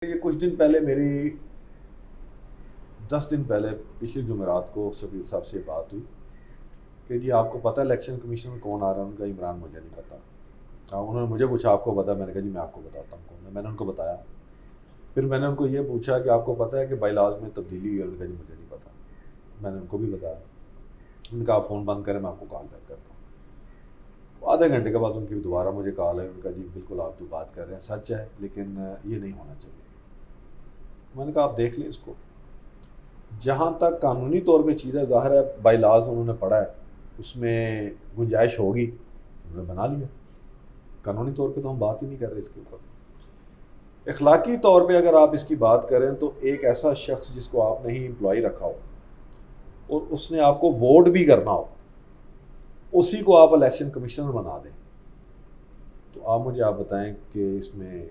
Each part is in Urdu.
یہ کچھ دن پہلے میری 10 دن پہلے پچھلی جمعرات کو سفیر صاحب سے بات ہوئی کہ جی آپ کو پتہ ہے الیکشن کمیشن میں کون آ رہا ہے؟ ان کا عمران مجھے نہیں پتہ. انہوں نے مجھے پوچھا آپ کو پتہ ہے؟ میں نے کہا جی میں آپ کو بتاتا ہوں کون ہے. میں نے ان کو بتایا. پھر میں نے ان کو یہ پوچھا کہ آپ کو پتہ ہے کہ بائی لاز میں تبدیلی ہوئی ہے؟ انہوں نے کہا جی مجھے نہیں پتہ. میں نے ان کو بھی بتایا. انہوں نے کہا آپ فون بند کریں میں آپ کو کال بیک کرتا ہوں. آدھے گھنٹے کے بعد ان کی دوبارہ مجھے کال ہے. ان کا جی بالکل آپ جو بات کر رہے ہیں سچ ہے لیکن یہ نہیں ہونا چاہیے. میں نے کہا آپ دیکھ لیں اس کو. جہاں تک قانونی طور پہ چیزیں ظاہر ہے بائی لاز انہوں نے پڑھا ہے اس میں گنجائش ہوگی انہوں نے بنا لیا. قانونی طور پہ تو ہم بات ہی نہیں کر رہے اس کے اوپر. اخلاقی طور پہ اگر آپ اس کی بات کریں تو ایک ایسا شخص جس کو آپ نے ہی امپلائی رکھا ہو اور اس نے آپ کو ووٹ بھی کرنا ہو اسی کو آپ الیکشن کمشنر بنا دیں تو آپ مجھے آپ بتائیں کہ اس میں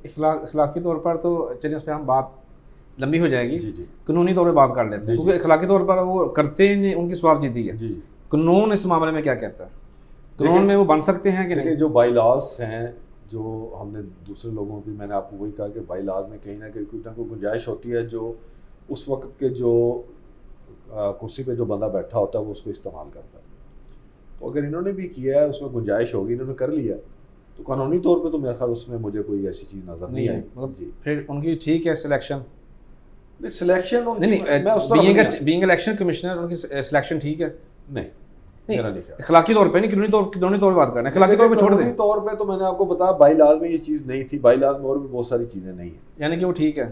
اخلاقی طور پر تو چلیے اس پہ ہم بات لمبی ہو جائے گی. جی قانونی طور پہ بات کر لیتے ہیں کیونکہ اخلاقی طور پر وہ کرتے ہیں ان کی سواب جیتی ہے. جی قانون اس معاملے میں کیا کہتا ہے؟ قانون میں وہ بن سکتے ہیں کہ نہیں؟ جو بائی لاز ہیں جو ہم نے دوسرے لوگوں کی میں نے آپ کو وہی کہا کہ بائی لاز میں کہیں نہ کہیں کوئی نہ کوئی گنجائش ہوتی ہے جو اس وقت کے جو کرسی پہ جو بندہ بیٹھا ہوتا ہے وہ اس کو استعمال کرتا ہے. تو اگر انہوں نے بھی کیا ہے اس میں گنجائش ہوگی انہوں نے کر لیا تو قانونی طور پہ تو میرے خیال اس میں مجھے کوئی ایسی چیز نظر نہیں آئی. جی پھر ان کی ٹھیک ہے selection selection being election commissioner ان کی سلیکشن ٹھیک ہے نہیں اخلاقی طور پہ نہیں قانونی طور پہ بات کرنا ہے. اخلاقی طور پہ چھوڑ دیں. قانونی طور پہ تو میں نے آپ کو بتایا بائی لاز میں یہ چیز نہیں تھی. بائی لاز میں اور بھی بہت ساری چیزیں نہیں ہیں یعنی کہ وہ ٹھیک ہے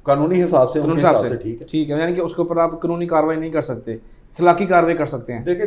قانونی حساب سے ٹھیک ہے. یعنی کہ اس کے اوپر آپ قانونی کارروائی نہیں کر سکتے اخلاقی کارروائی کر سکتے ہیں. دیکھیں